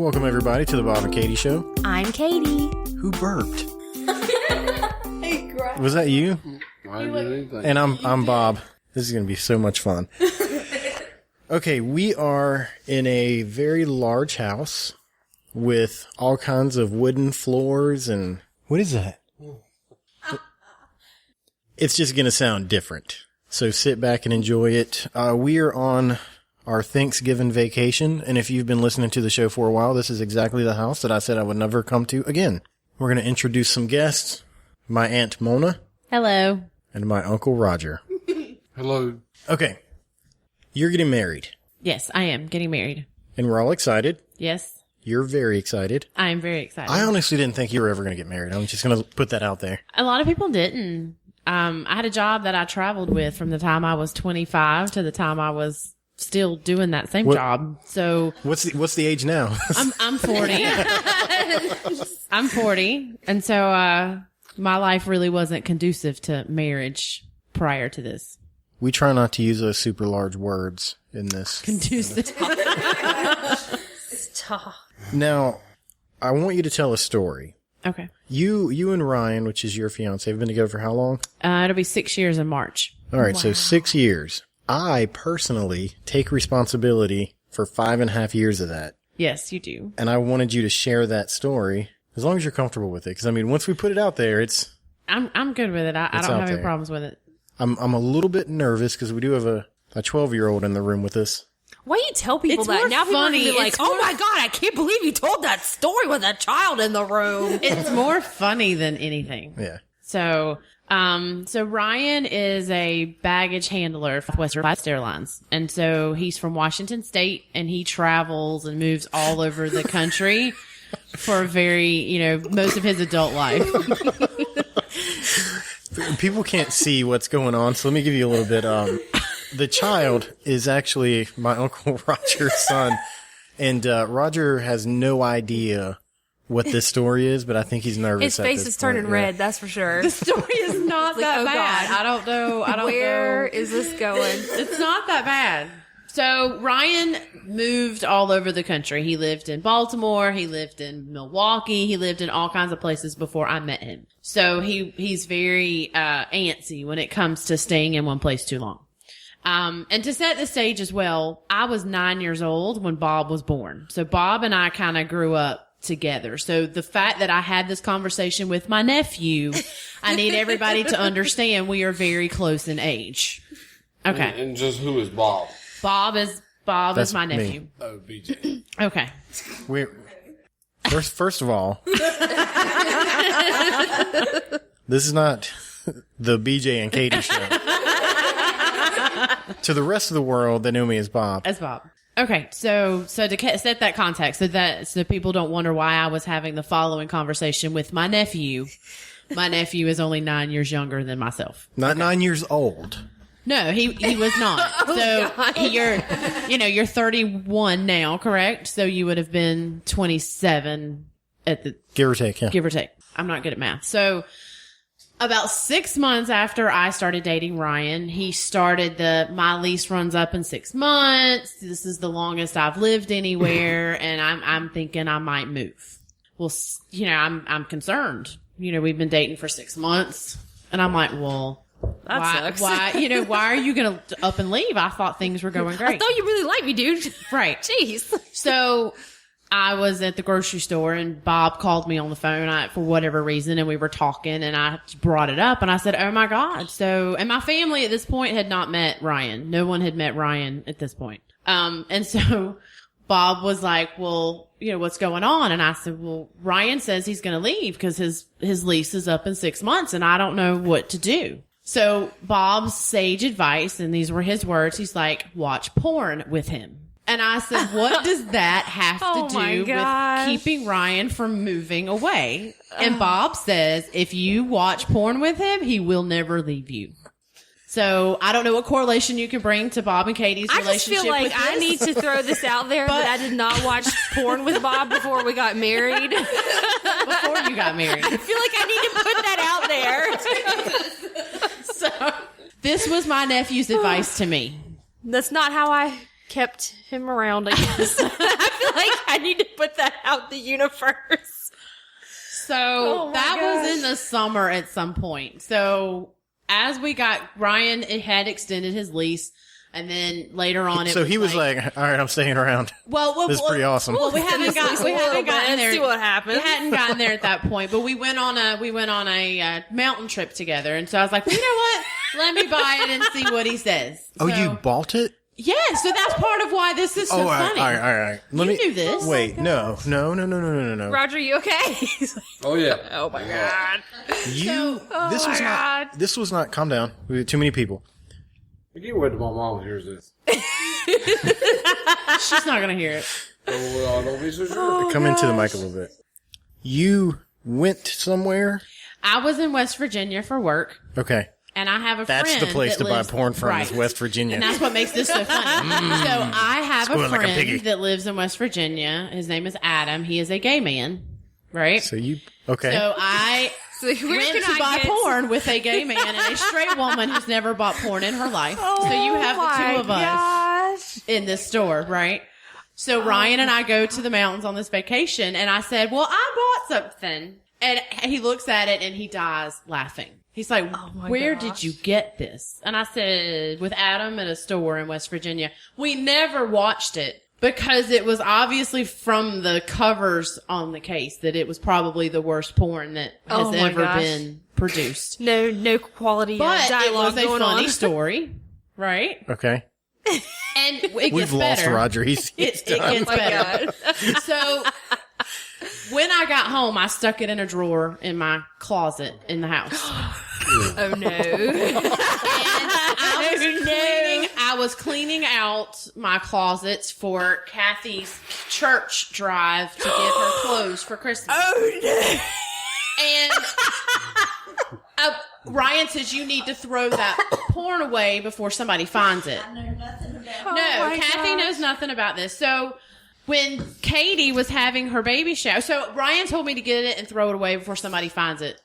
Welcome, everybody, to the Bob and Katie Show. I'm Katie. Who burped? Hey, Greg. Was that you? I didn't do anything. And I'm Bob. This is going to be so much fun. Okay, we are in a very large house with all kinds of wooden floors and... What is that? It's just going to sound different. So sit back and enjoy it. We are on our Thanksgiving vacation, and if you've been listening to the show for a while, this is exactly the house that I said I would never come to again. We're going to introduce some guests. My Aunt Mona. Hello. And my Uncle Roger. Hello. Okay. You're getting married. Yes, I am getting married. And we're all excited. Yes, You're very excited. I am very excited. I honestly didn't think you were ever going to get married. I'm just going to put that out there. A lot of people didn't. I had a job that I traveled with from the time I was 25 to the time I was still doing that same job. So What's the age now? I'm 40. I'm 40. And so my life really wasn't conducive to marriage prior to this. We try not to use those super large words in this. Conducive. Stop. Now, I want you to tell a story. Okay. You and Ryan, which is your fiance, have been together for how long? It'll be 6 years in March. All right, so 6 years. I personally take responsibility for 5.5 years of that. Yes, you do. And I wanted you to share that story as long as you're comfortable with it. Because, I mean, once we put it out there, I'm good with it. I It's don't out have any there. problems with it. I'm a little bit nervous because we do have a 12-year-old in the room with us. Why do you tell people It's that? more Now people are funny. gonna be like, It's oh more- my God, I can't believe you told that story with a child in the room. It's more funny than anything. Yeah. So Ryan is a baggage handler for West Airlines. And so he's from Washington State and he travels and moves all over the country for most of his adult life. People can't see what's going on, so let me give you a little bit. The child is actually my Uncle Roger's son, and Roger has no idea what this story is, but I think he's nervous. His face is turning red, that's for sure. The story is not Like, that oh, bad. God. I don't know. Where is this going? It's not that bad. So Ryan moved all over the country. He lived in Baltimore. He lived in Milwaukee. He lived in all kinds of places before I met him. So he's very antsy when it comes to staying in one place too long. And to set the stage as well, I was 9 years old when Bob was born. So Bob and I kind of grew up together. So the fact that I had this conversation with my nephew, I need everybody to understand we are very close in age. Okay. And just who is Bob? Bob is That's my me. nephew. Oh, BJ. Okay. First of all, this is not the BJ and Katie show. To the rest of the world, they know me as Bob. As Bob. Okay. So to set that context so people don't wonder why I was having the following conversation with my nephew. My nephew is only 9 years younger than myself. Not 9 years old. No, he was not. So you're 31 now, correct? So you would have been 27 at the Give or take, yeah. give or take. I'm not good at math. So about 6 months after I started dating Ryan, he started my lease runs up in 6 months. This is the longest I've lived anywhere, and I'm thinking I might move. Well, I'm concerned. We've been dating for 6 months, and I'm like, well, That sucks. why are you going to up and leave? I thought things were going I great. thought you really liked me, dude. Right. Jeez. So I was at the grocery store and Bob called me on the phone for whatever reason, and we were talking and I brought it up and I said, oh my God. And my family at this point had not met Ryan. No one had met Ryan at this point. And so Bob was like, well, what's going on? And I said, well, Ryan says he's going to leave because his lease is up in 6 months and I don't know what to do. So Bob's sage advice, and these were his words, he's like, watch porn with him. And I said, what does that have Oh to my do gosh. with keeping Ryan from moving away? And Bob says, if you watch porn with him, he will never leave you. So I don't know what correlation you can bring to Bob and Katie's I just relationship feel like with I this. need to throw this out there that I did not watch porn with Bob before we got married. before you got married. I feel like I need to put that out there. So this was my nephew's advice to me. That's not how I kept him around, I guess. I feel like I need to put that out the universe. So my that gosh. was in the summer at some point. So as we got, Ryan had extended his lease. And then later on, So he was like, all right, I'm staying around. well, This is pretty awesome. Well, we haven't gotten there. See what happens. We hadn't gotten there at that point, but we went on a mountain trip together. And so I was like, well, you know what? Let me buy it and see what he says. Oh, So- you bought it? Yeah, so that's part of why this is so All funny. right. Let You me knew this. Wait, no. Roger, you okay? He's like, Oh yeah. oh my god. This was not. Calm down. We had too many people. Get wait till my mom hears this. She's not going to hear it. Oh, well, don't be so sure. Come into the mic a little bit. You went somewhere. I was in West Virginia for work, Okay, and I have a that's friend the place that to buy lives- porn from. Right. Is West Virginia. And that's what makes this so funny. So I have a Squealing like a friend piggy. that lives in West Virginia. His name is Adam. He is a gay man, right? So you okay? So I So where went can to buy I get porn with a gay man and a straight woman who's never bought porn in her life. So you have the two of us in this store, right? So Ryan and I go to the mountains on this vacation, and I said, well, I bought something. And he looks at it and he dies laughing. He's like, where did you get this? And I said, with Adam at a store in West Virginia. We never watched it because it was obviously from the covers on the case that it was probably the worst porn that has Oh my ever gosh. been produced. No quality But it dialogue was a going funny on. story, right? Okay. And it gets We've lost better. Roger. He's It done. gets better. So when I got home, I stuck it in a drawer in my closet in the house. Oh no. I was cleaning out my closets for Kathy's church drive to give her clothes for Christmas. Oh no! And Ryan says you need to throw that porn away before somebody finds it. I know nothing about No, Kathy knows nothing about this. So when Katie was having her baby shower, so Ryan told me to get it and throw it away before somebody finds it.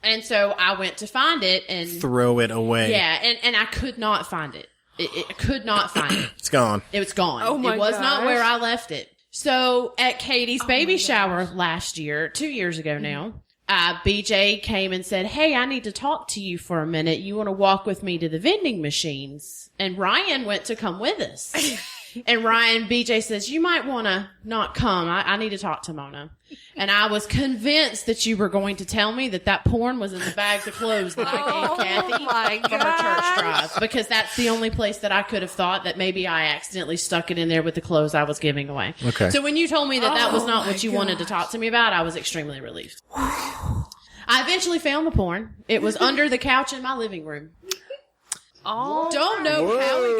And so I went to find it and Throw it away. yeah, and I could not find it. I could not find it. It's gone. It was gone. Oh my it was not gosh. where I left it. So at Katie's baby shower last year, 2 years ago now, BJ came and said, hey, I need to talk to you for a minute. You want to walk with me to the vending machines? And Ryan went to come with us. And BJ says, you might want to not come. I need to talk to Mona. And I was convinced that you were going to tell me that porn was in the bags of clothes that I gave Kathy for her church drive. Because that's the only place that I could have thought that maybe I accidentally stuck it in there with the clothes I was giving away. Okay. So when you told me that was not what you wanted to talk to me about, I was extremely relieved. I eventually found the porn. It was under the couch in my living room. Don't know how it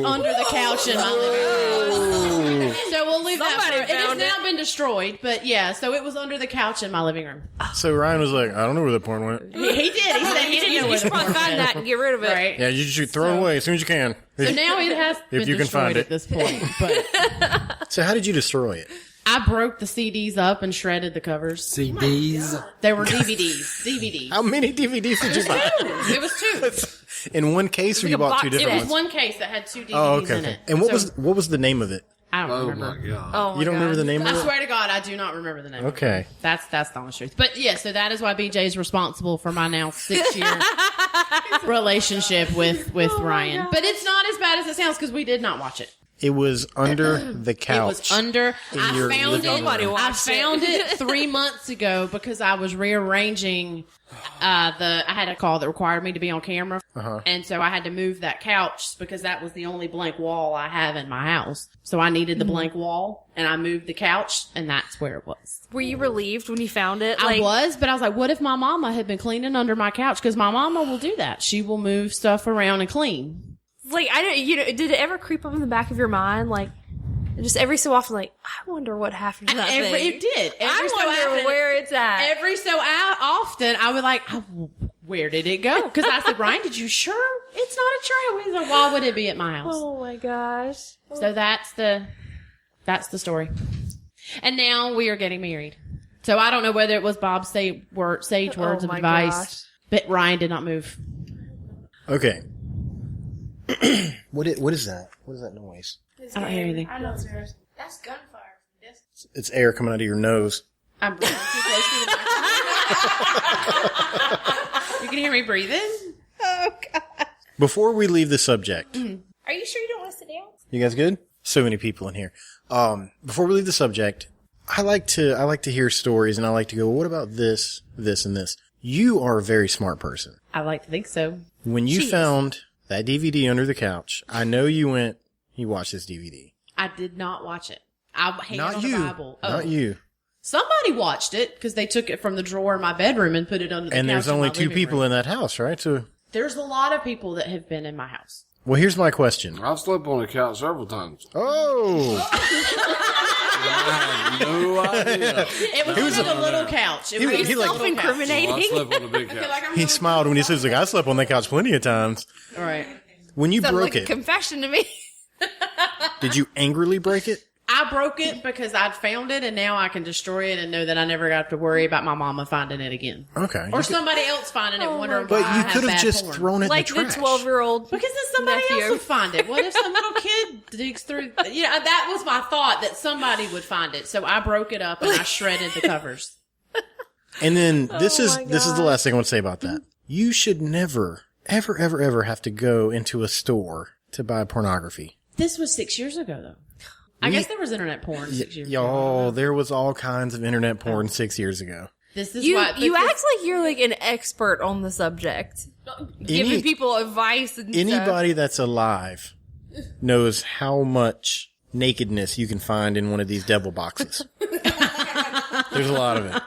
got under the couch in my living room. So we'll leave that for it. It has found now been destroyed, but yeah, so it was under the couch in my living room. So Ryan was like, I don't know where the porn went. He did. He said he didn't know You where should the probably porn find went. that and get rid of it. Right? Yeah, you should throw it away as soon as you can. So now it has been you can destroyed find it. at this point. But So how did you destroy it? I broke the CDs up and shredded the covers. CDs. They were DVDs. DVDs. How many DVDs did you buy? It was two. In one case, or you a bought box two It different was ones? one case that had two DVDs Oh, okay. in it. And what So, was the name of it? I don't Oh remember. my god. Oh my You don't remember the God. name of I it? swear to God, I do not remember the name. of it. Okay. That's the honest truth. But yeah, so that is why BJ is responsible for my now 6-year relationship with Ryan. But it's not as bad as it sounds because we did not watch it. It was under the couch. It was under. I your found living it. room. Nobody I watched it. found it 3 months ago because I was rearranging. I had a call that required me to be on camera, and so I had to move that couch because that was the only blank wall I have in my house. So I needed the blank wall, and I moved the couch, and that's where it was. Were you relieved when you found it? I was, but I was like, what if my mama had been cleaning under my couch? Because my mama will do that. She will move stuff around and clean. Like, I don't, did it ever creep up in the back of your mind? Like, just every so often, like, I wonder what happened to that thing. It did. I wonder where it's at. Every so often, I would like, oh, where did it go? Because I said, Ryan, did you sure it's not a trail? He's like, why would it be at my house? Oh my gosh. So that's the story. And now we are getting married. So I don't know whether it was Bob's sage words of my advice, gosh. but Ryan did not move. Okay. What is that? What is that noise? I don't hear anything. I know, serious. That's gunfire. Yes. It's air coming out of your nose. I'm breathing too close to the microphone. You can hear me breathing? Oh, God. Before we leave the subject, Are you sure you don't want to sit down? you guys good? So many people in here. Before we leave the subject, I like to hear stories, and I like to go, well, what about this, this, and this? You are a very smart person. I like to think so. When you found that DVD under the couch, I know you watched this DVD. I did not watch it. I had Not it on you. the Bible. Not you. Somebody watched it because they took it from the drawer in my bedroom and put it under the couch. And there's in only my 2 living people room. in that house, right? So, There's a lot of people that have been in my house. well, here's my question. I've slept on the couch several times. Oh, I had no idea. It was a little couch. It He- was he a like- little couch. Self-incriminating. I slept on the big couch. he smiled when he says, like, I slept on that couch plenty of times. All right. When you Sounds broke like a it, confession to me. did you angrily break it? I broke it because I'd found it, and now I can destroy it and know that I never got to worry about my mama finding it again. Okay. Or somebody else finding it, Oh wondering my why But I you have could have bad just porn. thrown it Like in the the trash. 12-year-old. Because then somebody nephew. else would find it. What if some little kid digs through? You know, that was my thought, that somebody would find it. So I broke it up and I shredded the covers. And then this Oh is my the God. last thing I want to say about that. You should never, ever, ever, ever have to go into a store to buy pornography. This was 6 years ago, though. I guess there was internet porn 6 years ago. Y'all, there was all kinds of internet porn 6 years ago. This is You why you because- act like you're like an expert on the subject, giving people advice and stuff. Anybody that's alive knows how much nakedness you can find in one of these devil boxes. There's a lot of it.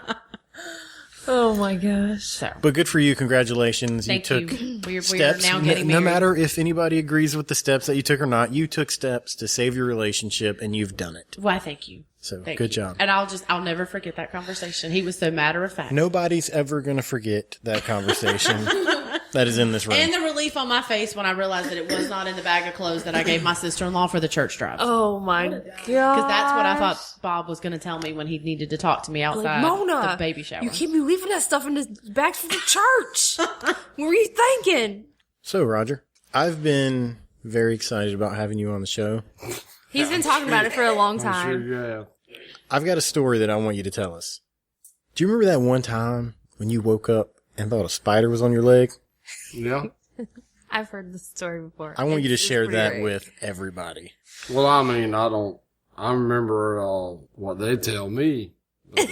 Oh my gosh! So, But good for you. Congratulations. thank you took you. We are steps. now getting No married. matter if anybody agrees with the steps that you took or not, you took steps to save your relationship, and you've done it. Why, thank you. So Thank good you. job. And I'll never forget that conversation. He was so matter of fact. Nobody's ever going to forget that conversation that is in this room. And the relief on my face when I realized that it was not in the bag of clothes that I gave my sister-in-law for the church drive. Oh my god! Because that's what I thought Bob was going to tell me when he needed to talk to me outside Like, Mona, the baby shower. you can't be leaving that stuff in the back for the church. What were you thinking? So, Roger, I've been very excited about having you on the show. He's been talking about it for a long I'm sure time. you have. I've got a story that I want you to tell us. Do you remember that one time when you woke up and thought a spider was on your leg? Yeah. I've heard this story before. I want you to It's share pretty that great. with everybody. Well, I mean, I remember what they tell me. But,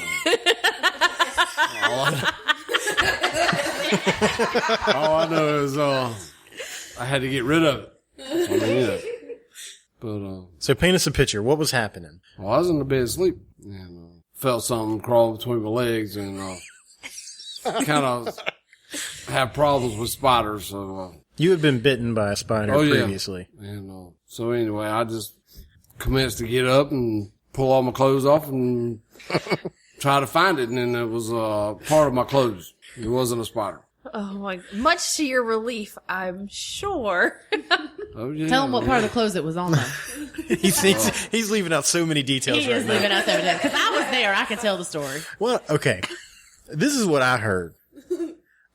all I know is I had to get rid of it. I mean, yeah. But So paint us a picture. What was happening? well, I was in the bed asleep and felt something crawl between my legs and kind of have problems with spiders. So You had been bitten by a spider Oh, yeah. previously. and so anyway, I just commenced to get up and pull all my clothes off and try to find it, and then it was part of my clothes. It wasn't a spider. Oh my! Much to your relief, I'm sure. Oh yeah. Tell him what part of the clothes it was on, though. He thinks he's leaving out so many details He right is now. leaving us over there. Because I was there. I can tell the story. Well, okay. This is what I heard.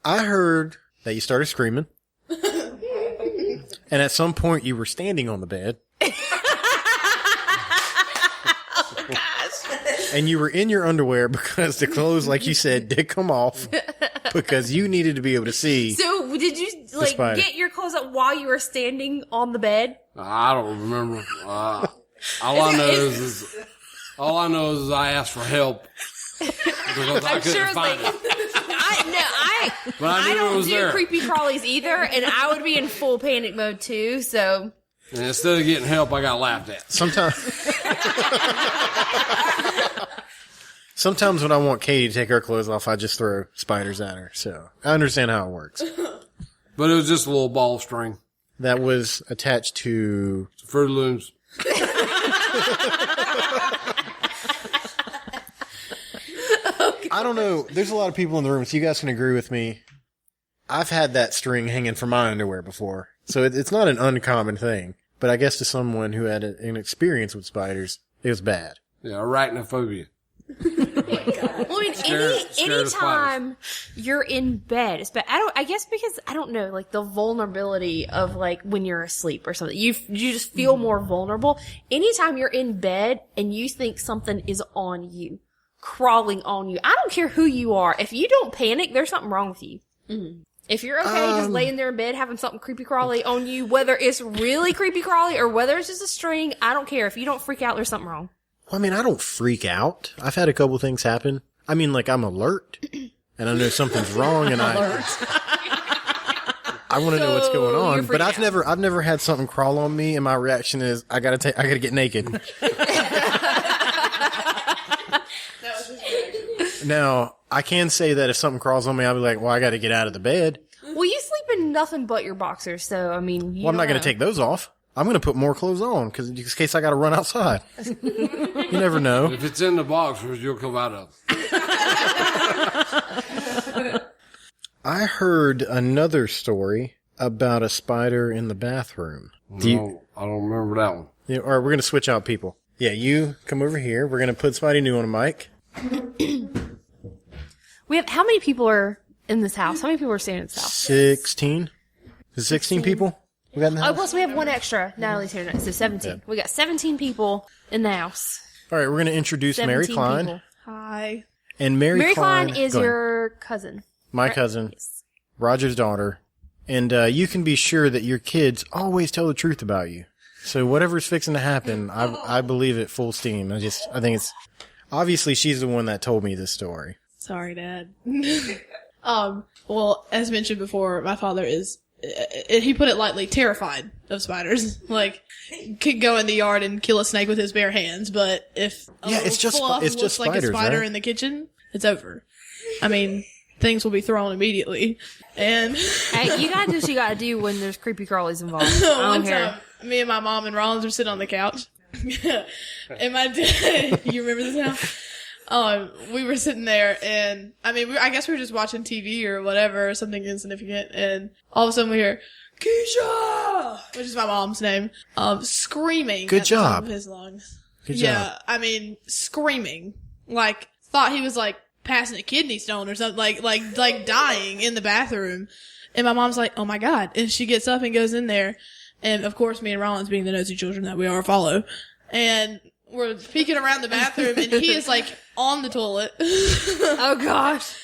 I heard that you started screaming. And at some point you were standing on the bed. And you were in your underwear because the clothes, like you said, did come off because you needed to be able to see. So, did you like spider. get your clothes up while you were standing on the bed? I don't remember. All I know is I asked for help because I couldn't sure, find like- it. But I I knew it don't was do there. creepy crawlies either, and I would be in full panic mode too. So, And instead of getting help, I got laughed at. Sometimes when I want Katie to take her clothes off, I just throw spiders at her. So I understand how it works. But it was just a little ball string. That was attached to Fruit Looms. I don't know. There's a lot of people in the room, so you guys can agree with me. I've had that string hanging from my underwear before, so it's not an uncommon thing. But I guess to someone who had an experience with spiders, it was bad. Yeah, arachnophobia. Well, I mean, Scared of anytime you're in bed, it's bad. I guess because I don't know, like the vulnerability of like when you're asleep or something. You just feel more vulnerable. Anytime you're in bed and you think something is on you, crawling on you. I don't care who you are. If you don't panic, there's something wrong with you. If you're okay just laying there in bed having something creepy crawly on you, whether it's really creepy crawly or whether it's just a string, I don't care. If you don't freak out, there's something wrong. Well, I mean, I don't freak out. I've had a couple things happen. I mean, like, I'm alert, and I know something's wrong, and I want to know what's going you're on. But freaking I've never had something crawl on me, and my reaction is, I gotta get naked. Now, I can say that if something crawls on me, I'll be like, well, I gotta get out of the bed. Well, you sleep in nothing but your boxers, so, I mean, Well, I'm not gonna take those off. I'm gonna put more clothes on, because in case I gotta run outside. You never know. If it's in the boxers, you'll come out of it. I heard another story about a spider in the bathroom. I don't remember that one. Yeah, or we're going to switch out people. Yeah, you come over here. We're going to put Spidey New on a mic. We have, how many people are in this house? How many people are staying in this house? 16? Is it 16 people we got in the Oh, house? plus we have one extra. Natalie's here tonight, so 17. Yeah. We got 17 people in the house. All right, we're going to introduce Mary 17 Klein. people. Hi. And Mary Klein is go ahead. your cousin. My cousin, Yes. Roger's daughter. And you can be sure that your kids always tell the truth about you. So whatever's fixing to happen, I believe it full steam. I think it's... Obviously, she's the one that told me this story. Sorry, Dad. Well, as mentioned before, my father is, he put it lightly, terrified of spiders. Like, could go in the yard and kill a snake with his bare hands, but if It's just fluff it's looks just like spiders, a spider right? in the kitchen, it's over. I mean, things will be thrown immediately. And Hey, you gotta do what you gotta do when there's creepy crawlies involved. I one don't care. time, me and my mom and Rollins were sitting on the couch. And my dad, you remember this now? We were sitting there, and I mean, I guess we were just watching TV or whatever, something insignificant, and all of a sudden we hear Keisha, which is my mom's name, screaming. Good at the top job. of his lungs. Good Yeah, job. I mean, screaming, like thought he was like passing a kidney stone or something, like dying in the bathroom. And my mom's like, "Oh my god!" And she gets up and goes in there, and of course, me and Rollins, being the nosy children that we are, follow, and we're peeking around the bathroom, and he is like on the toilet, Oh gosh.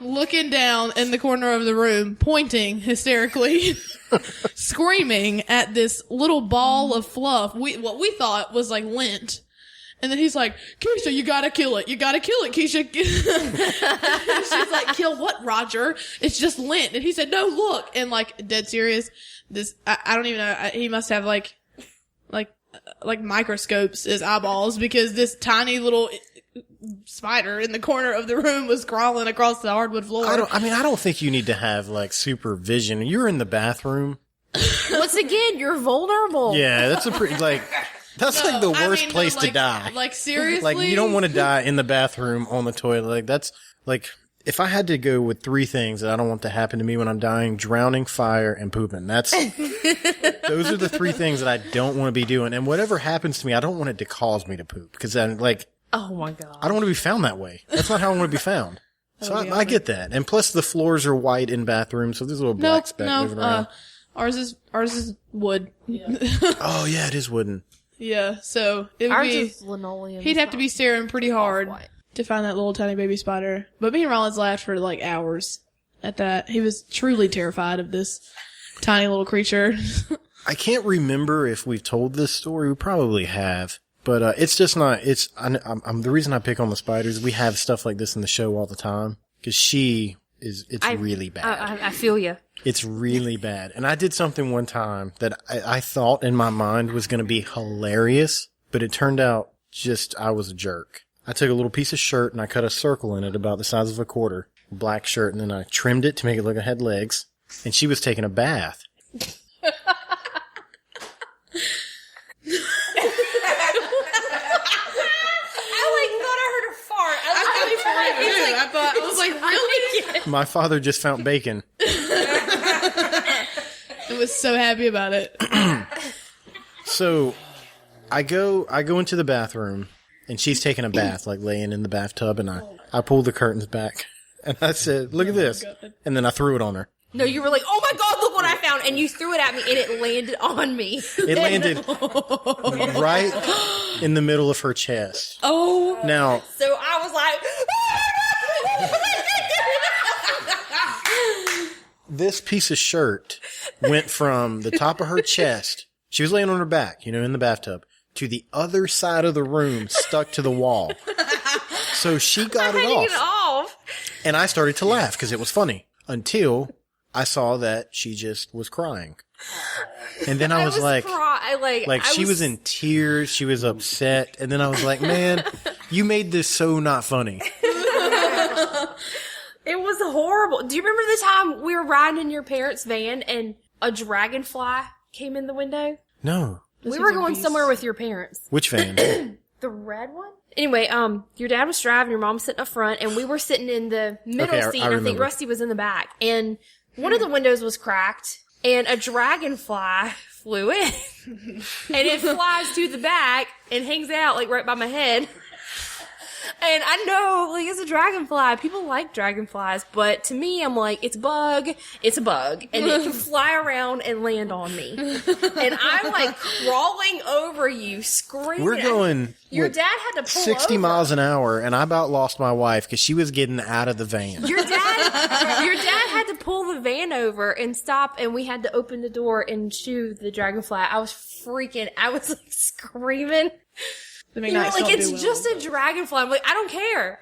looking down in the corner of the room, pointing hysterically, screaming at this little ball of fluff. What we thought was like lint. And then he's like, Keisha, you gotta kill it. You gotta kill it, Keisha. She's like, kill what, Roger? It's just lint. And he said, no, look. And like, dead serious. I don't even know. He must have like microscopes as eyeballs, because this tiny little spider in the corner of the room was crawling across the hardwood floor. I don't think you need to have like supervision. You're in the bathroom. Once again, you're vulnerable. Yeah, that's a pretty like that's like the I worst mean, no, place to like- die. Like seriously, Like you don't want to die in the bathroom on the toilet. Like that's like if I had to go with three things that I don't want to happen to me when I'm dying: drowning, fire, and pooping. Those are the three things that I don't want to be doing. And whatever happens to me, I don't want it to cause me to poop, because then like Oh my god. I don't want to be found that way. That's not how I want to be found. So I get that. And plus the floors are white in bathrooms, so there's a little black speck moving around. ours is wood. Oh yeah, it is wooden. Yeah, so it would Ours be. is linoleum. He'd have to be staring pretty hard Off-white. to find that little tiny baby spider. But me and Rollins laughed for like hours at that. He was truly terrified of this tiny little creature. I can't remember if we've told this story. We probably have, but it's just not. I'm the reason I pick on the spiders. We have stuff like this in the show all the time because it's really bad. I feel you. It's really bad. And I did something one time that I thought in my mind was going to be hilarious, but it turned out I was a jerk. I took a little piece of shirt and I cut a circle in it about the size of a quarter, black shirt, and then I trimmed it to make it look like I had legs. And she was taking a bath. I was like, really? My father just found bacon. I was so happy about it. So I go into the bathroom and she's taking a bath, like laying in the bathtub, and I pulled the curtains back, and I said, "Look at this," and then I threw it on her. No, you were like, "Oh my God, look what I found," and you threw it at me, and it landed on me. It landed right in the middle of her chest. Oh, Now, so I was like, this piece of shirt went from the top of her chest. She was laying on her back, in the bathtub, to the other side of the room, stuck to the wall. So she got it hanging off. it off. And I started to laugh because it was funny until I saw that she just was crying. And then I was like, she was in tears. She was upset. And then I was like, man, you made this so not funny. It was horrible. Do you remember the time we were riding in your parents' van and a dragonfly came in the window? No. We were going somewhere with your parents. Which van? The red one? Anyway, your dad was driving, your mom was sitting up front, and we were sitting in the middle Okay, seat, I and I think remember. Rusty was in the back. And one of the windows was cracked, and a dragonfly flew in. And it flies to the back and hangs out, like, right by my head. And I know, like, it's a dragonfly. People like dragonflies, but to me, I'm like, it's a bug, and it can fly around and land on me. And I'm like crawling over you, screaming. We're going Your with dad had to pull 60 over. miles an hour, and I about lost my wife because she was getting out of the van. Your dad had to pull the van over and stop, and we had to open the door and shoo the dragonfly. I was like screaming. The You know, McKnights like, don't it's do well. just a dragonfly. I'm like, I don't care.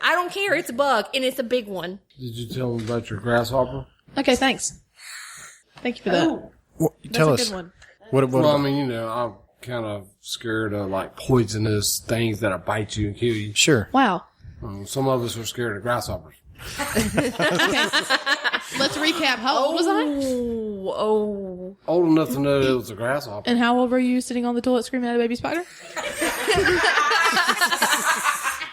It's a bug, and it's a big one. Did you tell them about your grasshopper? Okay, thanks. Thank you for that. Tell That's us. a good one. What Well, I about- mean, I'm kind of scared of like poisonous things that'll bite you and kill you. Sure. Wow. Some of us are scared of grasshoppers. Let's recap. How old was I? Oh. Old enough to know it was a grasshopper. And how old were you sitting on the toilet screaming at a baby spider?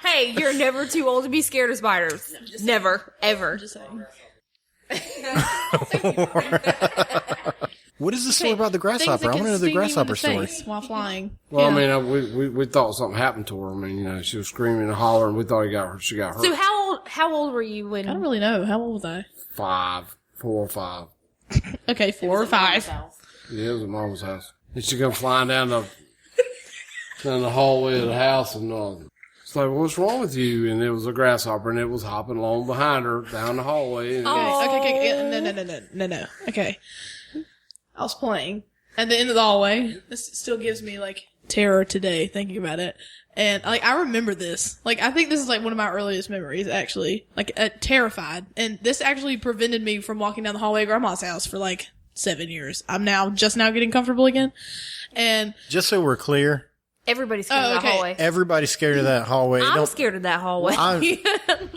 Hey, you're never too old to be scared of spiders. Never, ever. Just saying. What is the story about the grasshopper? I want to know the grasshopper story. While flying. Well, Yeah. I mean, we thought something happened to her. I mean, she was screaming and hollering. We thought she got hurt. So how old were you when? I don't really know. How old was I? 4 or 5. Okay, 4 or 5. Yeah, it was at Mama's house. And she come flying down the hallway of the house, and it's like, what's wrong with you? And it was a grasshopper, and it was hopping along behind her down the hallway. And Okay. No. Okay. I was playing at the end of the hallway. This still gives me like terror today thinking about it. And like I remember this. Like I think this is like one of my earliest memories actually. Like terrified. And this actually prevented me from walking down the hallway of Grandma's house for like 7 years. I'm just now getting comfortable again. And Just so we're clear, Everybody's scared of that okay. hallway. everybody's scared of that hallway. I'm Don't- scared of that hallway.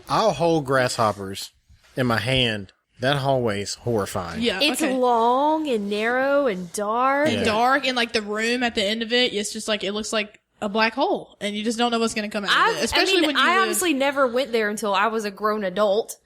I'll hold grasshoppers in my hand. That hallway's horrifying. yeah, It's okay. long and narrow and dark. Yeah. Dark and like the room at the end of it, it's just like it looks like a black hole, and you just don't know what's going to come out of it. Especially when you I live- obviously never went there until I was a grown adult,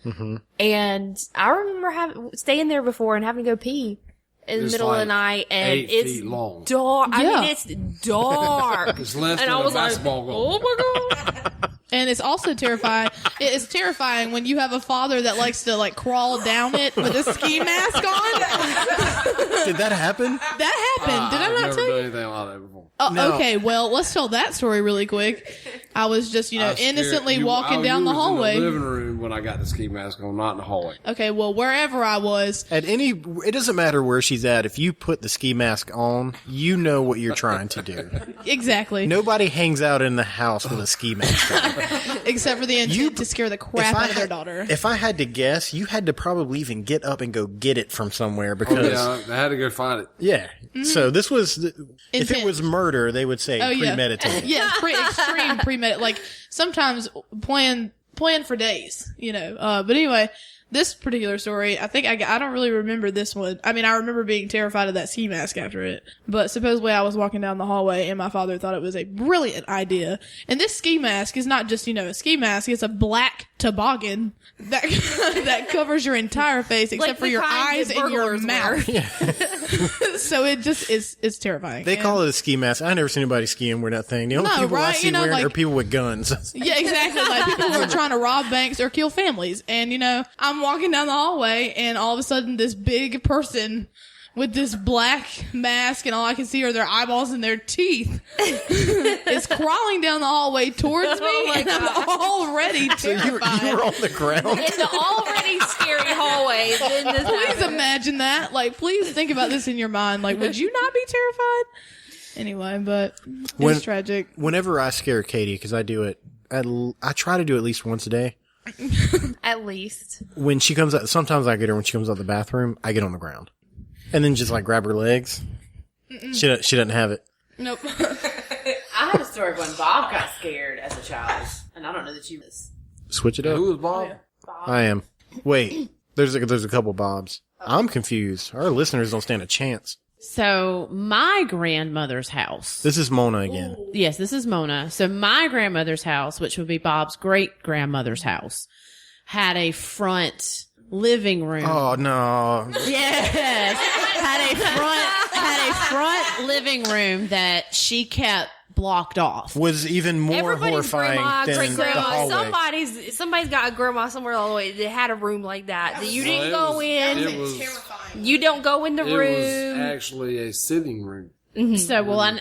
and I remember staying there before and having to go pee in the It's middle of the like night, and 8 it's feet long. dark. I Yeah. mean, it's dark. It's less And than I a was like, basketball goal. oh my god. And it's also terrifying. It is terrifying when you have a father that likes to like crawl down it with a ski mask on. Did that happen? That happened. Did I I've not never tell done you? anything like that before. No. Okay, well, let's tell that story really quick. I was just, I was scared. innocently walking down the you was hallway. in the living room when I got the ski mask on, not in the hallway. Okay, well, wherever I was, It doesn't matter where she's at. If you put the ski mask on, you know what you're trying to do. exactly, Nobody hangs out in the house with a ski mask on. except for the intent to scare the crap out of their had- daughter. If I had to guess, you had to probably even get up and go get it from somewhere because, Yeah, I had to go find it. yeah. So this was, if it Intense. was murder, they would say Oh, yeah. premeditated. Yeah, extreme premeditated. Like sometimes plan for days, But anyway, this particular story, I think I don't really remember this one. I mean, I remember being terrified of that ski mask after it. But supposedly I was walking down the hallway and my father thought it was a brilliant idea. And this ski mask is not just, a ski mask. It's a black toboggan that that covers your entire face except Like for the your kind eyes that and your burglars mouth. So it just is terrifying. They call it a ski mask. I never seen anybody skiing wearing that thing. The only No, people I right? see You know, wearing like- are people with guns. Yeah, exactly. Like people who are trying to rob banks or kill families. And I'm walking down the hallway and all of a sudden this big person with this black mask and all I can see are their eyeballs and their teeth is crawling down the hallway towards me Oh my and I'm God. already terrified. You were on the ground. In the already scary hallway, then this Please happened. imagine that. Like, please think about this in your mind. Like, would you not be terrified? Anyway, but it's tragic. Whenever I scare Katie, because I do it, I try to do it at least once a day. At least. When she comes out, sometimes I get her when she comes out the bathroom, I get on the ground. And then just like grab her legs. She doesn't have it. Nope. I have a story of when Bob got scared as a child, and I don't know that you was. Switch it up. Who was Bob? I am. Wait, there's a couple Bobs. I'm confused. Our listeners don't stand a chance. So my grandmother's house. This is Mona again. Yes, this is Mona. So my grandmother's house, which would be Bob's great grandmother's house, had a front living room. Oh no. Yes, had a front living room that she kept blocked off. Was even more Everybody's horrifying grandma, than great the grandma. hallway. Somebody's got a grandma somewhere all the way that had a room like that. That you didn't Well, go in. It was, You don't go in the it was room. actually a sitting room. So well, and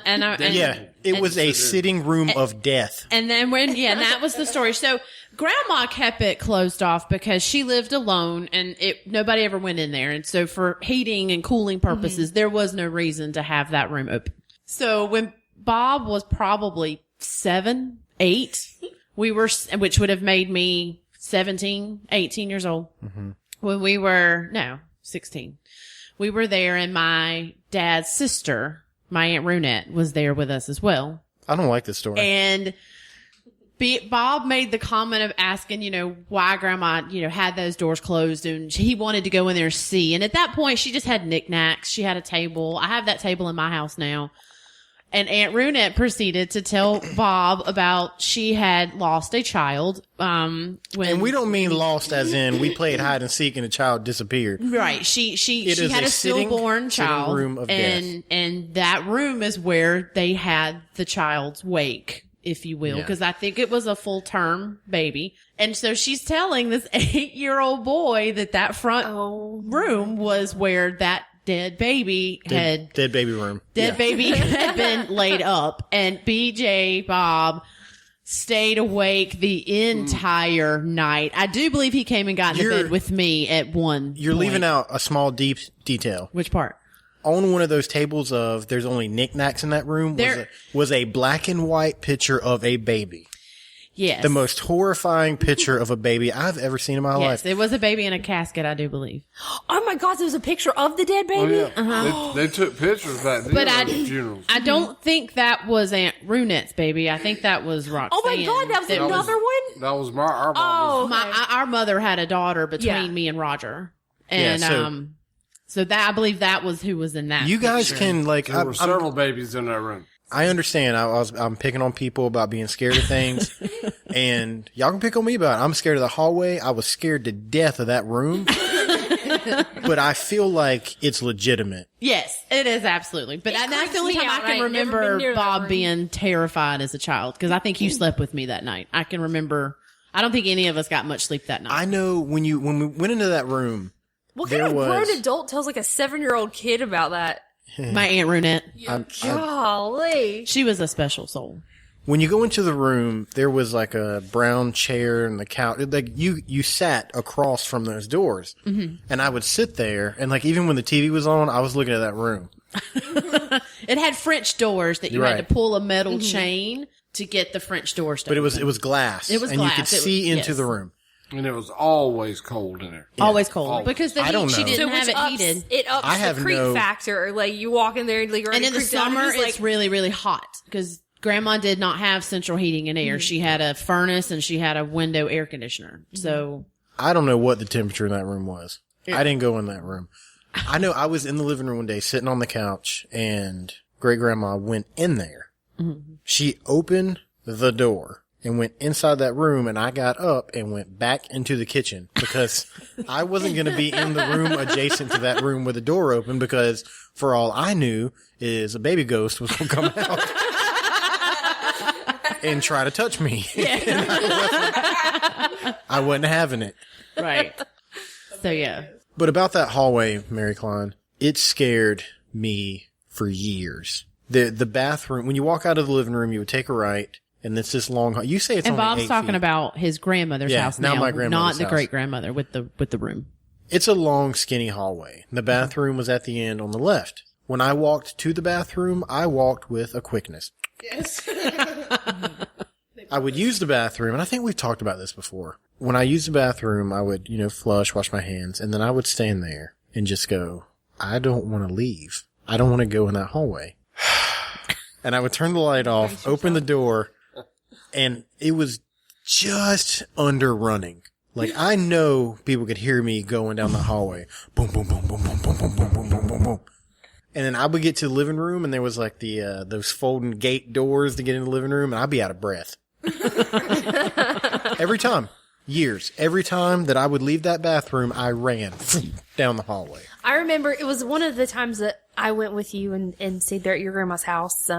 Yeah, it was a sitting room of death. And then and that was the story. So grandma kept it closed off because she lived alone and nobody ever went in there. And so for heating and cooling purposes, there was no reason to have that room open. So when Bob was probably 7, 8, which would have made me 17, 18 years old. When we were, 16, we were there and my dad's sister, my Aunt Runette, was there with us as well. I don't like this story. And Bob made the comment of asking, why grandma, had those doors closed and he wanted to go in there and see. And at that point, she just had knickknacks. She had a table. I have that table in my house now. And Aunt Runette proceeded to tell Bob about she had lost a child. When And we don't mean lost as in we played hide and seek and a child disappeared. right, she is had a a stillborn sitting child, room of and that room is where they had the child's wake, if you will, Yeah. because I think it was a full term baby. And so she's telling this 8-year-old boy that front room was where that dead baby Dead baby room. baby had been laid up, and BJ Bob stayed awake the entire night. I do believe he came and got in the bed with me at one. You're point. leaving out a small deep detail. Which part? On one of those tables of there's only knickknacks in that room was a black and white picture of a baby. Yes. The most horrifying picture of a baby I've ever seen in my Yes, life. it was a baby in a casket, I do believe. Oh my God, there was a picture of the dead baby? Oh, yeah. They took pictures back then But of funerals. I don't think that was Aunt Runette's baby. I think that was Roxanne. Oh my God, that was another one? That was our mom. Oh, Our mother had a daughter between Yeah. me and Roger. And, Yeah, so that, I believe that was who was in that You guys picture. can like There were several babies in that room. I understand. I'm picking on people about being scared of things, and y'all can pick on me about it. I'm scared of the hallway. I was scared to death of that room, but I feel like it's legitimate. Yes, it is absolutely. But that's the only creeps time me I out. can I ain't never been remember near that Bob room. being terrified as a child, because I think you slept with me that night. I can remember. I don't think any of us got much sleep that night. I know when we went into that room, what there kind of was- grown adult tells like a 7-year-old kid about that? My Aunt Runette, Golly. she was a special soul. when you go into the room, there was like a brown chair and the couch. Like you sat across from those doors, and I would sit there, and like even when the TV was on, I was looking at that room. It had French doors that you You're had right. to pull a metal chain to get the French doors to But it open. was glass. It was and glass. you could It was- see into yes. the room. And it was always cold in there. always cold Always. because the I don't heat, she know. didn't have it heated. It ups I the have creep no- factor. Like you walk in there and like you're And in the creeped out, summer, and it's really, really hot because Grandma did not have central heating and air. She had a furnace and she had a window air conditioner. So I don't know what the temperature in that room was. I didn't go in that room. I know I was in the living room one day sitting on the couch and great grandma went in there. She opened the door and went inside that room, and I got up and went back into the kitchen because I wasn't going to be in the room adjacent to that room with the door open, because for all I knew is a baby ghost was going to come out and try to touch me. I wasn't having it. Right. So yeah. But about that hallway, Mary Klein, it scared me for years. The bathroom, when you walk out of the living room, you would take a right, and it's this long hall. You say it's And only Bob's 8 talking feet. about his grandmother's Yeah, house now now, my grandmother's not the house. great grandmother with the room. It's a long, skinny hallway. The bathroom was at the end on the left. When I walked to the bathroom, I walked with a quickness. Yes. I would use the bathroom, and I think we've talked about this before. When I used the bathroom, I would, flush, wash my hands, and then I would stand there and just go, I don't want to leave. I don't want to go in that hallway. And I would turn the light off, open the door, and it was just under running. Like, I know people could hear me going down the hallway. Boom, boom, boom, boom, boom, boom, boom, boom, boom, boom, boom, boom. And then I would get to the living room, and there was like those folding gate doors to get in the living room, and I'd be out of breath. Every time. Years. Every time that I would leave that bathroom, I ran down the hallway. I remember it was one of the times that I went with you and stayed there at your grandma's house,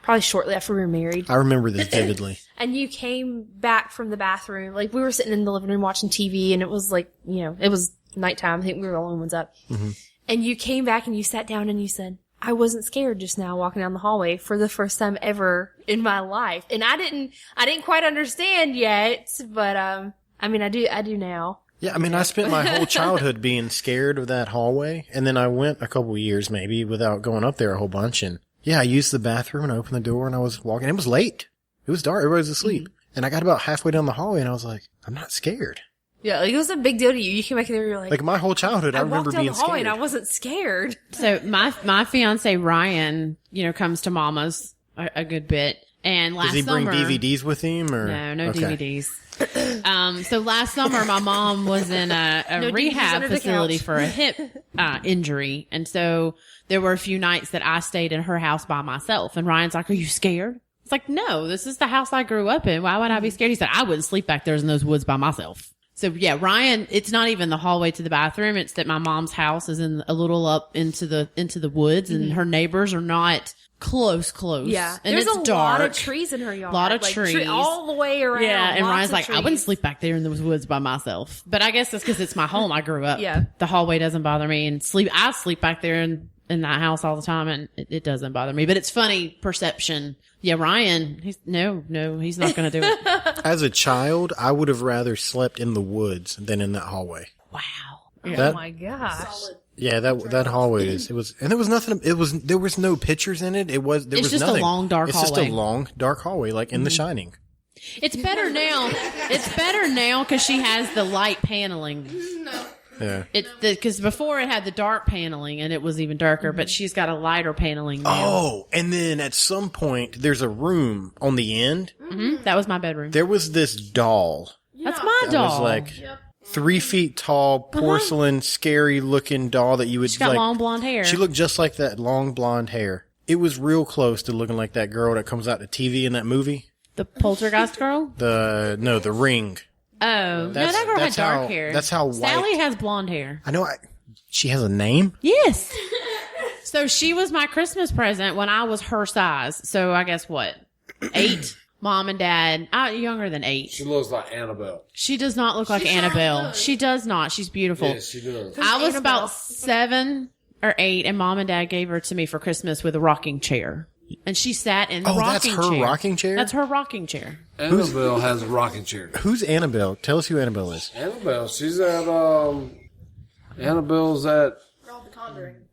probably shortly after we were married. I remember this vividly. And you came back from the bathroom. Like, we were sitting in the living room watching TV, and it was like, it was nighttime. I think we were the only ones up. Mm-hmm. And you came back and you sat down and you said, I wasn't scared just now walking down the hallway for the first time ever in my life. And I didn't quite understand yet, but, I do now. Yeah, I spent my whole childhood being scared of that hallway, and then I went a couple years maybe without going up there a whole bunch, and yeah, I used the bathroom and I opened the door and I was walking. It was late. It was dark. Everybody was asleep. Mm-hmm. And I got about halfway down the hallway and I was like, I'm not scared. Yeah, like, it was a big deal to you. You came back there and you were like my whole childhood, I remember walked down being the hallway scared. and I wasn't scared. So my fiance Ryan, comes to Mama's a good bit. And last Does he bring summer, DVDs with him, or No Okay. DVDs. So last summer, my mom was in a No DVDs rehab under the facility couch. for a hip injury, and so there were a few nights that I stayed in her house by myself. And Ryan's like, "Are you scared?" It's like, "No, this is the house I grew up in. Why would I be scared?" He said, "I wouldn't sleep back there in those woods by myself." So yeah, Ryan, it's not even the hallway to the bathroom. It's that my mom's house is in a little up into the woods, and her neighbors are not close. Yeah. And There's it's a dark. lot of trees in her yard. Lot of trees. All the way around. Yeah, and Lots Ryan's of like, I wouldn't trees. sleep back there in those woods by myself. But I guess it's because it's my home. I grew up. Yeah. The hallway doesn't bother me, and I sleep back there in that house all the time, and it doesn't bother me. But it's funny perception. Yeah, Ryan, he's not going to do it. As a child, I would have rather slept in the woods than in that hallway. Wow. That- Oh my gosh. Yeah, that hallway and there was nothing. There was no pictures in it. It's just a nothing. long, dark It's just hallway. a long, dark hallway, like in The Shining. It's better now. It's better now because she has the light paneling. Yeah. Because before it had the dark paneling and it was even darker, but she's got a lighter paneling now. Oh, and then at some point, there's a room on the end. Mm-hmm. That was my bedroom. There was this doll. That's my That doll. was like 3 feet tall, porcelain, scary looking doll that you would She's got like. long blonde hair. She looked just like that, long blonde hair. It was real close to looking like that girl that comes out to TV in that movie. The poltergeist girl? The Ring. Oh, no, That's- that girl had that's dark how- hair. that's how white- Sally has blonde hair. I know. She has a name. Yes. So she was my Christmas present when I was her size. So I guess what? 8? Mom and Dad. Younger than 8. She looks like Annabelle. She does not look like Annabelle. She does not. She's beautiful. Yes, she does. I was Annabelle? about 7 or 8, and Mom and Dad gave her to me for Christmas with a rocking chair. And she sat in the rocking chair. that's her rocking chair? That's her rocking chair. Annabelle has a rocking chair. Who's Annabelle? Tell us who Annabelle is. Annabelle, she's at Annabelle's at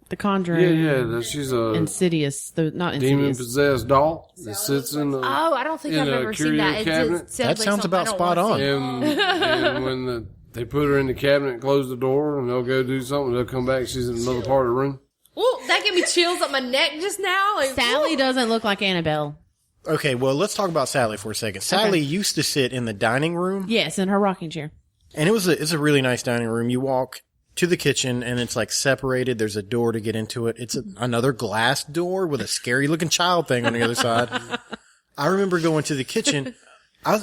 The Conjuring. yeah. She's a Insidious. Not demon Insidious. possessed doll that sits in the. Oh, I don't think In I've a ever seen curio that. cabinet? That sounds about spot on. And when they put her in the cabinet and close the door and they'll go do something, they'll come back. She's in another part of the room. Well, that gave me chills up my neck just now. Like, Sally doesn't look like Annabelle. Okay, well, let's talk about Sally for a second. Sally used to sit in the dining room, Yes, in her rocking chair. and it's a really nice dining room. You walk to the kitchen, and it's like separated. There's a door to get into it. It's another glass door with a scary looking child thing on the other side. I remember going to the kitchen.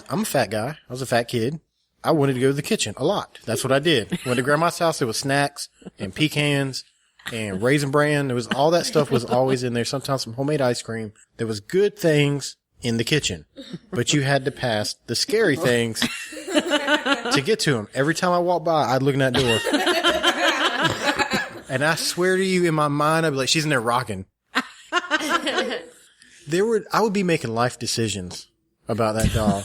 I'm a fat guy. I was a fat kid. I wanted to go to the kitchen a lot. That's what I did. Went to grandma's house. There was snacks and pecans and Raisin Bran. There was all that stuff was always in there. Sometimes some homemade ice cream. There was good things in the kitchen, but you had to pass the scary things to get to them. Every time I walked by, I'd look in that door. And I swear to you, in my mind, I'd be like, she's in there rocking. I would be making life decisions about that doll.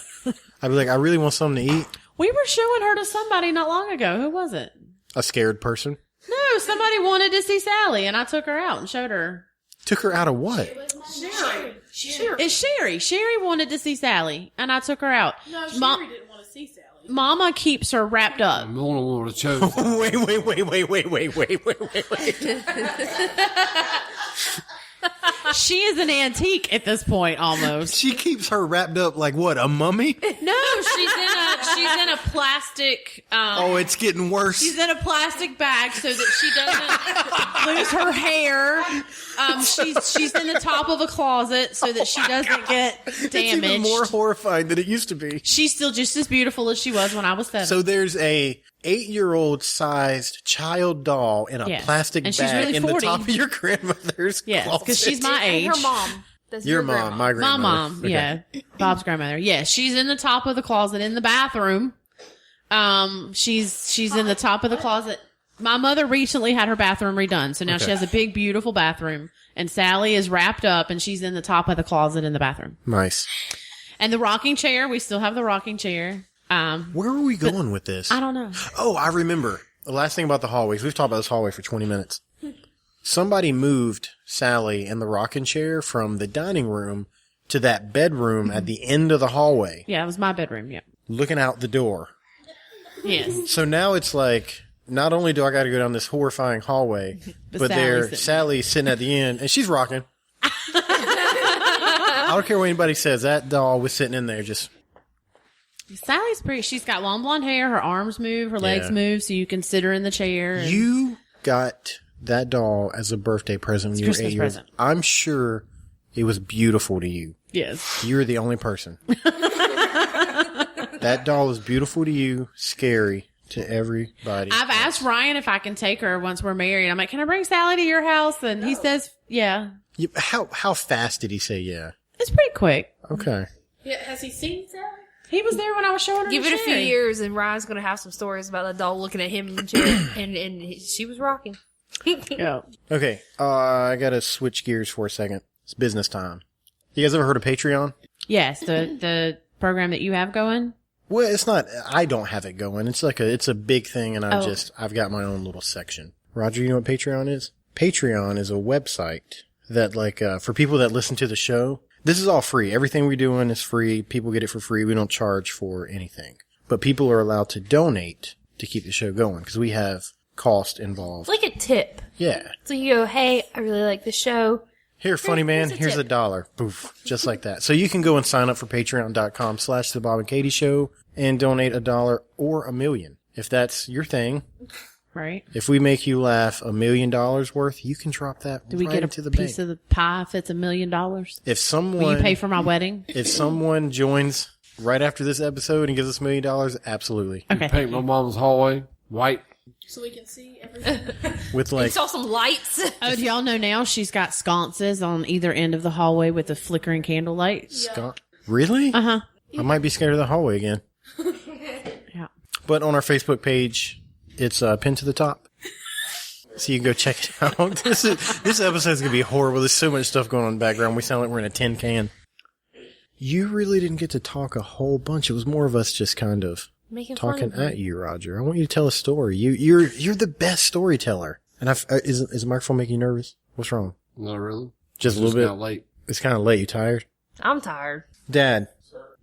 I'd be like, I really want something to eat. We were showing her to somebody not long ago. Who was it? A scared person. No, somebody wanted to see Sally, and I took her out and showed her. Took her out of what? It's Sherry. Sherry wanted to see Sally, and I took her out. No, Sherry didn't want to see Sally. Mama keeps her wrapped up. I'm the only one with a choke. Wait. She is an antique at this point, almost. She keeps her wrapped up like what, a mummy? No, she's in a plastic. Oh, it's getting worse. She's in a plastic bag so that she doesn't lose her hair. She's in the top of a closet so that she doesn't get damaged. It's even more horrifying than it used to be. She's still just as beautiful as she was when I was 7. So there's a 8-year-old sized child doll in a Yes. plastic And she's bag really in 40. the top of your grandmother's Yes, closet. because she's my age. And her mom. That's Your mom, my My grandmother. mom, Okay. yeah. Bob's grandmother. Yeah, she's in the top of the closet in the bathroom. She's in the top of the closet. My mother recently had her bathroom redone, so now Okay. she has a big, beautiful bathroom. And Sally is wrapped up, and she's in the top of the closet in the bathroom. Nice. And the rocking chair, we still have the rocking chair. Where were we going with this? I don't know. Oh, I remember. The last thing about the hallways. We've talked about this hallway for 20 minutes. Somebody moved Sally and the rocking chair from the dining room to that bedroom at the end of the hallway, Yeah, it was my bedroom. Yeah. looking out the door. Yes. So now it's like, not only do I got to go down this horrifying hallway, but Sally's sitting at the end, and she's rocking. I don't care what anybody says. That doll was sitting in there just... Sally's pretty. She's got long blonde hair. Her arms move. Her legs Yeah. move, so you can sit her in the chair. and- You got that doll as a birthday present when you were Christmas 8 years old. present. I'm sure it was beautiful to you. Yes. You're the only person. That doll is beautiful to you, scary to everybody. I've asked Ryan if I can take her once we're married. I'm like, can I bring Sally to your house? And he says, yeah. How fast did he say yeah? It's pretty quick. Okay. Yeah, has he seen Sally? He was there when I was showing her. Give to it a few Sherry. years, and Ryan's gonna have some stories about that doll looking at him in the chair, and she was rocking. Yeah. Okay. I gotta switch gears for a second. It's business time. You guys ever heard of Patreon? Yes, the program that you have going. Well, it's not. I don't have it going. It's like it's a big thing, and Oh. I've got my own little section. Roger, you know what Patreon is? Patreon is a website that, like, for people that listen to the show, this is all free. Everything we're doing is free. People get it for free. We don't charge for anything. But people are allowed to donate to keep the show going because we have cost involved. It's like a tip. Yeah. So you go, hey, I really like the show. Here, funny man, here's a here's $1. Poof. Just like that. So you can go and sign up for patreon.com/The Bob and Katie Show and donate $1 or $1 million. If that's your thing, Right. if we make you laugh $1 million worth, you can drop that Do we right get into a the piece bank. of the pie if it's $1 million? Will If you pay for my wedding? if someone joins right after this episode and gives us $1 million, absolutely. Okay. Paint my mom's hallway white. So we can see everything. With You like, saw some lights. Oh, do y'all know now she's got sconces on either end of the hallway with a flickering candle light? really? Uh-huh. I might be scared of the hallway again. Yeah. But on our Facebook page, it's pinned to the top. So you can go check it out. This episode's going to be horrible. There's so much stuff going on in the background. We sound like we're in a tin can. You really didn't get to talk a whole bunch. It was more of us just kind of Making fun talking of at you, Roger. I want you to tell a story. You're the best storyteller. And is the microphone making you nervous? What's wrong? Not really. Just a little bit. Got late. It's kind of late. You tired? I'm tired. Dad,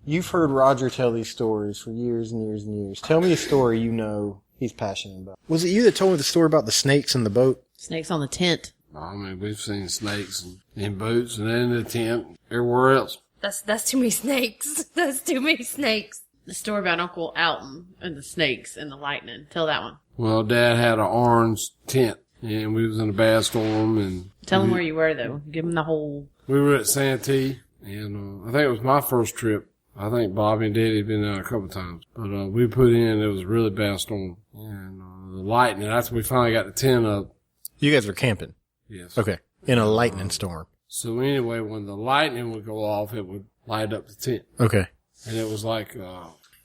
you've heard Roger tell these stories for years and years and years. Tell me a story you know he's passionate about. Was it you that told me the story about the snakes in the boat? Snakes on the tent. I mean, we've seen snakes in boots and in the tent, everywhere else. That's too many snakes. That's too many snakes. The story about Uncle Alton and the snakes and the lightning. Tell that one. Well, Dad had an orange tent, and we was in a bad storm, and Tell them where you were, though. Give them the whole... we were at Santee, and I think it was my first trip I think Bobby and Daddy had been down a couple times. But we put in, it was a really bad storm. And the lightning, that's when we finally got the tent up. You guys were camping. Yes. Okay. In a lightning storm. So anyway, when the lightning would go off, it would light up the tent. Okay. And it was like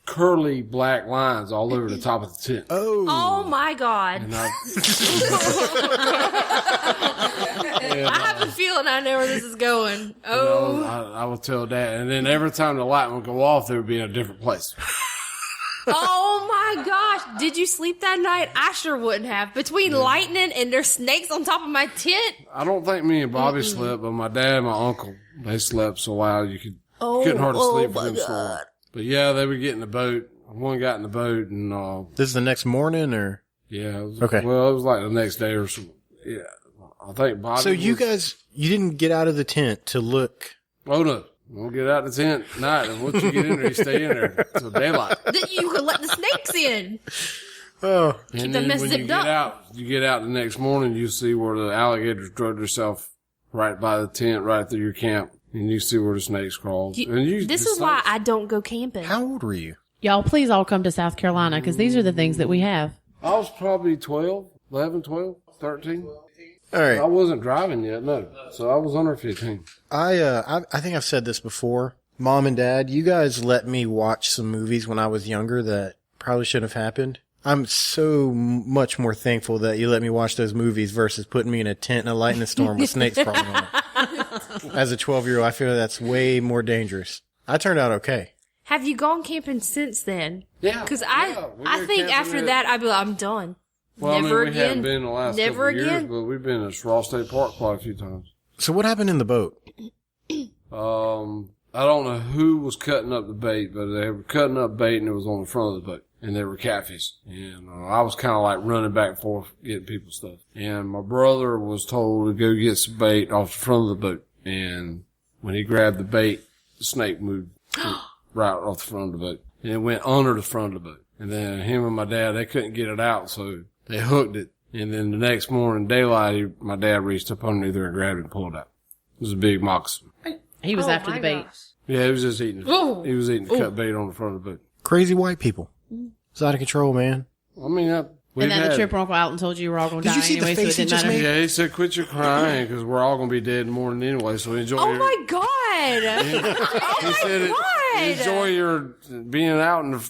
curly black lines all over the top of the tent. Oh my God. And I have a feeling I know where this is going. Oh. I would tell Dad. And then every time the light would go off, they would be in a different place. Oh my gosh. Did you sleep that night? I sure wouldn't have. Between lightning and there's snakes on top of my tent. I don't think me and Bobby slept, but my dad and my uncle, they slept so loud you couldn't hardly sleep with them snoring. But yeah, they would get in the boat. One got in the boat and, This is the next morning or? yeah. It was, Okay. Well, it was like the next day or something. Yeah. I think Bobby So you guys, you didn't get out of the tent to look. Oh no. We'll get out the tent at night, and once you get in there, you stay in there till daylight. That you could let the snakes in. Oh. And them then when zipped up. you get out the next morning, you see where the alligators drug themselves right by the tent, right through your camp, and you see where the snakes crawl. This is why I don't go camping. How old were you? Y'all, please all come to South Carolina because these are the things that we have. I was probably 11, 12, 13. All right. I wasn't driving yet, no. So I was under 15. I think I've said this before. Mom and Dad, you guys let me watch some movies when I was younger that probably shouldn't have happened. I'm so much more thankful that you let me watch those movies versus putting me in a tent in a lightning storm with snakes crawling on me. As a 12-year-old, I feel that's way more dangerous. I turned out okay. Have you gone camping since then? Yeah. Because we I were think camping after that, I'd be like, I'm done. Well, Never I mean, we again. haven't been in the last Never couple of years, again. but we've been at Straw State Park quite a few times. So what happened in the boat? I don't know who was cutting up the bait, but they were cutting up bait and it was on the front of the boat. And they were catfish. And I was kind of like running back and forth getting people's stuff. And my brother was told to go get some bait off the front of the boat. And when he grabbed the bait, the snake moved right off the front of the boat. And it went under the front of the boat. And then him and my dad, they couldn't get it out, so they hooked it. And then the next morning, daylight, my dad reached up underneath there and grabbed it and pulled it out. It was a big moccasin. He was Oh after my the bait. gosh. Yeah, he was just eating. Ooh. He was eating the cut bait on the front of the boat. Crazy white people. It's out of control, man. I mean, we've And then the had. tripper Uncle Alton told you were all going to Did die you see the anyway, so face it he didn't just matter. made? Yeah, he said, "Quit your crying, because we're all gonna be dead in the morning anyway." So enjoy. Oh your, my God. He said, God. "Enjoy your being out in the,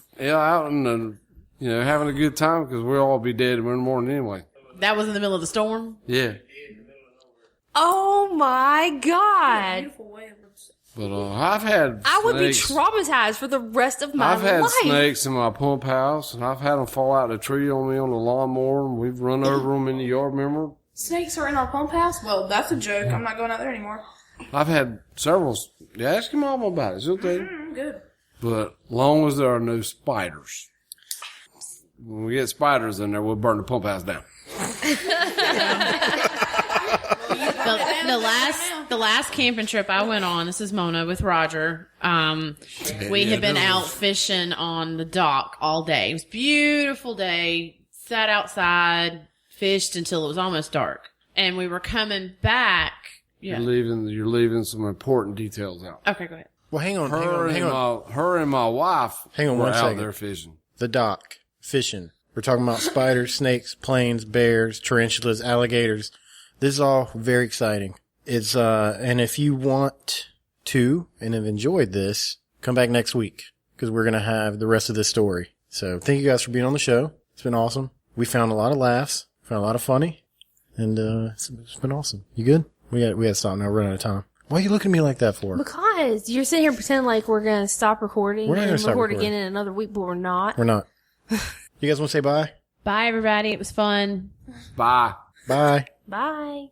having a good time, because we'll all be dead in the morning anyway." That was in the middle of the storm. Yeah, Oh my God. but I've had. I would be snakes. traumatized for the rest of my I've had life. snakes in my pump house, and I've had them fall out of the tree on me on the lawnmower, and we've run over them in the yard. Remember? Snakes are in our pump house? Well, that's a joke. I'm not going out there anymore. I've had several. Yeah, ask your mom about it. She'll tell you. Good. But long as there are no spiders, when we get spiders in there, we'll burn the pump house down. The last camping trip I went on, this is Mona with Roger. We had been out fishing on the dock all day. It was a beautiful day. Sat outside, fished until it was almost dark, and we were coming back. Yeah. You're leaving some important details out. Okay, go ahead. Well, hang on. Her and my wife Hang on were one out second. there fishing. The dock, fishing. We're talking about spiders, snakes, planes, bears, tarantulas, alligators. This is all very exciting. It's, and if you want to and have enjoyed this, come back next week because we're going to have the rest of this story. So thank you guys for being on the show. It's been awesome. We found a lot of laughs, found a lot of funny, and, it's been awesome. You good? We got to stop now. We're running out of time. Why are you looking at me like that for? Because you're sitting here pretending like we're going to stop recording We're not and gonna stop record recording. again in another week, but we're not. We're not. You guys want to say bye? Bye, everybody. It was fun. Bye. Bye. Bye.